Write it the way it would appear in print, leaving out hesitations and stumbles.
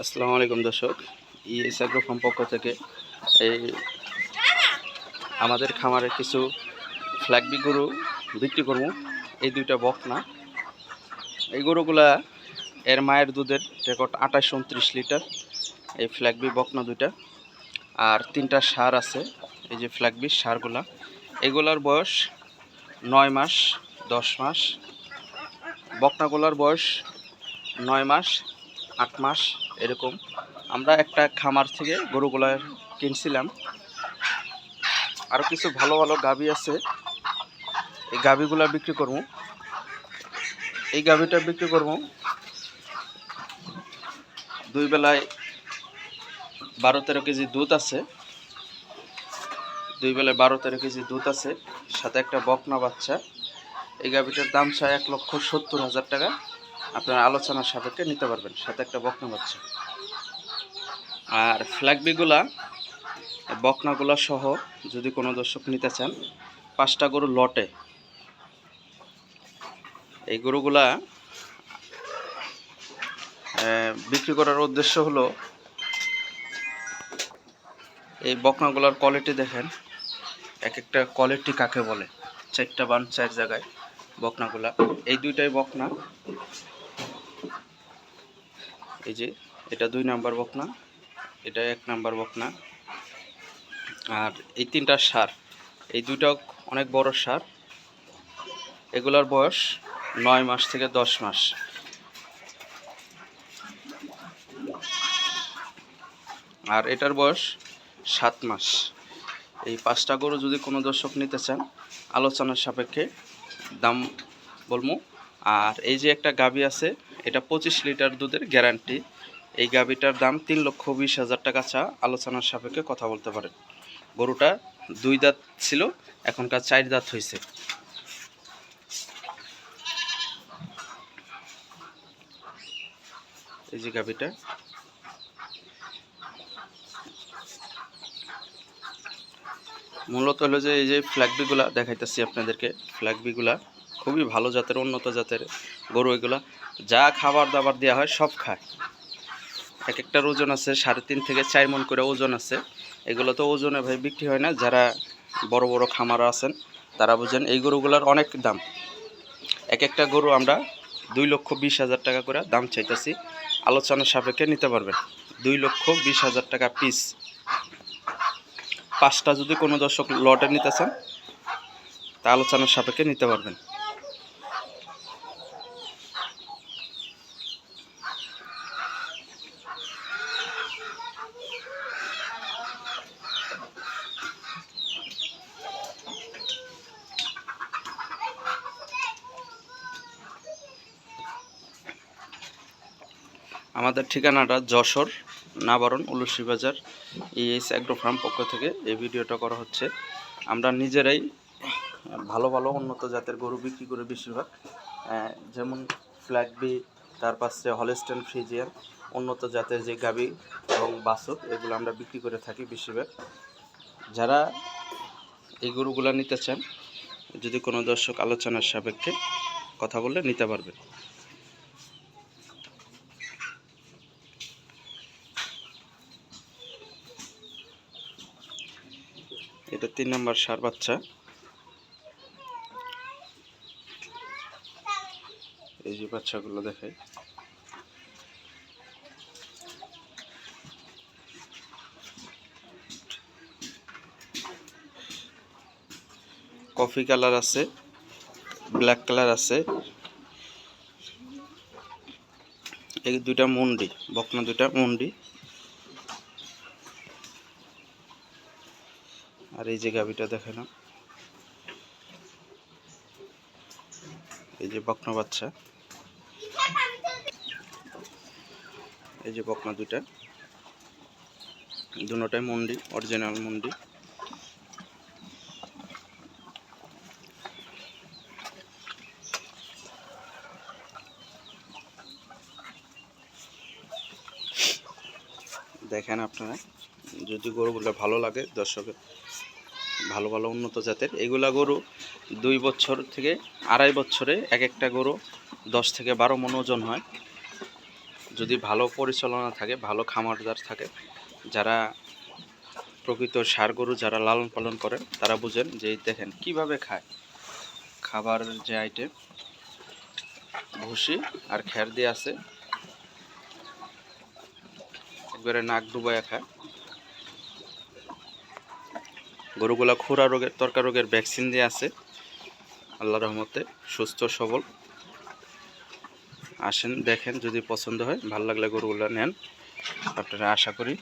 আসসালামু আলাইকুম দর্শক, ইএস অ্যাগ্রো ফার্ম পক্ষ থেকে এই আমাদের খামারে কিছু ফ্ল্যাগবি গরু বিক্রি করব। এই দুইটা বকনা, এই গরুগুলা এর মায়ের দুধের রেকর্ড 28-29 লিটার। এই ফ্ল্যাগবি বকনা দুইটা, আর তিনটা ষাঁড় আছে। এই যে ফ্ল্যাগবি ষাঁড়গুলা, এগুলার বয়স 9 মাস 10 মাস, বকনাগুলার বয়স 9 মাস 8 মাস এরকম। আমরা একটা খামার থেকে গরুগুলা কিনছিলাম। আরও কিছু ভালো ভালো গাভী আছে, এই গাভীগুলা বিক্রি করবো। এই গাভীটা বিক্রি করবো দুই বেলায় 12-13 কেজি দুধ আছে। দুই বেলায় 12-13 কেজি দুধ আছে, সাথে একটা বকনা বাচ্চা। এই গাভীটার দাম চায় 1,70,000 টাকা। আপনার আলোচনার সাপেক্ষে নিতে পারবেন, সাথে একটা বকনা বাচ্চা। আর ফ্ল্যাগবিগুলা বকনাগুলা সহ যদি কোনো দর্শক নিতে চান, 5টা গরু লটে। এই গরুগুলা বিক্রি করার উদ্দেশ্য হলো, এই বকনাগুলার কোয়ালিটি দেখেন, এক একটা কোয়ালিটি কাকে বলে। 4টা বান 4 জায়গায় বকনাগুলা। এই দুইটাই বকনা, এই যে এটা 2 নাম্বার বকনা, এটা 1 নাম্বার বকনা। আর এই 3টা ষাঁড়, এই দুইটাও অনেক বড় ষাঁড়। এগুলার বয়স 9 মাস থেকে 10 মাস। আর এটার বয়স 7 মাস। এই 5টা গরু যদি কোনো দর্শক নিতে চান, আলোচনার সাপেক্ষে দাম বলবো। আর এই যে একটা গাভী আছে, এটা 25 লিটার দুধের গ্যারান্টি। এই গাভীটার দাম 3,20,000 টাকা চা, আলোচনার সাপেক্ষে কথা বলতে পারেন। গরুটা 2 দাঁত ছিল, এখনকার 4 দাঁত হয়েছে। এই যে গাভীটা, মূলত হলো যে এই যে ফ্ল্যাগবিগুলা দেখাইতেছি আপনাদেরকে। ফ্ল্যাগবিগুলা খুবই ভালো জাতের, উন্নত জাতের গরু। এগুলা যা খাবার দাবার দেওয়া হয় সব খায়। এক একটার ওজন আছে 3.5 থেকে 4 মণ করে ওজন আছে। এগুলো তো ওজনে ভাই বিক্রি হয় না। যারা বড় বড় খামারা আছেন তারা বুঝেন। এই গরুগুলার অনেক দাম। এক একটা গরু আমরা 2,20,000 টাকা করে দাম চাইতেছি, আলোচনার সাপেক্ষে নিতে পারবেন। 2,20,000 টাকা পিস। 5টা যদি কোনো দর্শক লটে নিতে চান, তা আলোচনার সাপেক্ষে নিতে পারবেন। আমাদের ঠিকানাটা যশোর নাবারণ উলুশি বাজার, ইএস অ্যাগ্রো ফার্ম পক্ষ থেকে এই ভিডিওটা করা হচ্ছে। আমরা নিজেরাই ভালো ভালো উন্নত জাতের গরু বিক্রি করে বেশিরভাগ, যেমন ফ্ল্যাগবি, তার পাশে হলস্টেইন ফ্রিজিয়ান, উন্নত জাতের যে গাভী এবং বাছুর, এগুলো আমরা বিক্রি করে থাকি বেশিরভাগ। যারা এই গরুগুলো নিতে চান, যদি কোনো দর্শক আলোচনার সাপেক্ষে কথা বললে নিতে পারবেন। এটা 3 নাম্বার ষাঁড় বাচ্চা। এই যে বাচ্চাগুলো দেখায়, কফি কালার আছে, ব্ল্যাক কালার আছে। এই দুইটা মুন্ডি, বকনা দুইটা মুন্ডি। আর এই যে গাভীটা দেখে না, এই যে বকনা বাচ্চা। এই যে বকনা দুইটা, দুটোটাই মুন্ডি, অরিজিনাল মুন্ডি। দেখেন আপনারা, যদি গরুগুলো ভালো লাগে দর্শকের, ভালো ভালো উন্নত জাতের এগুলা গরু 2 বছর থেকে 2.5 বছরে এক একটা গরু 10 থেকে 12 মণ ওজন হয়। যদি ভালো পরিচালনা থাকে, ভালো খামারদার থাকে, যারা প্রকৃত ষাঁড় গরু যারা লালন পালন করেন তারা বুঝেন যে দেখেন কিভাবে খায়। খাবার যে আইটেম ভুসি আর খ্যার দিয়ে আছে, একবারে নাক ডুবাইয়া খায়। গরুগুলা খুরা রোগের, তরকা রোগের ভ্যাকসিন দিয়ে আছে, আল্লাহর রহমতে সুস্থ সবল। আসেন দেখেন, যদি পছন্দ হয়, ভালো লাগলে গরুগুলা নেন। আপনারা আশা করি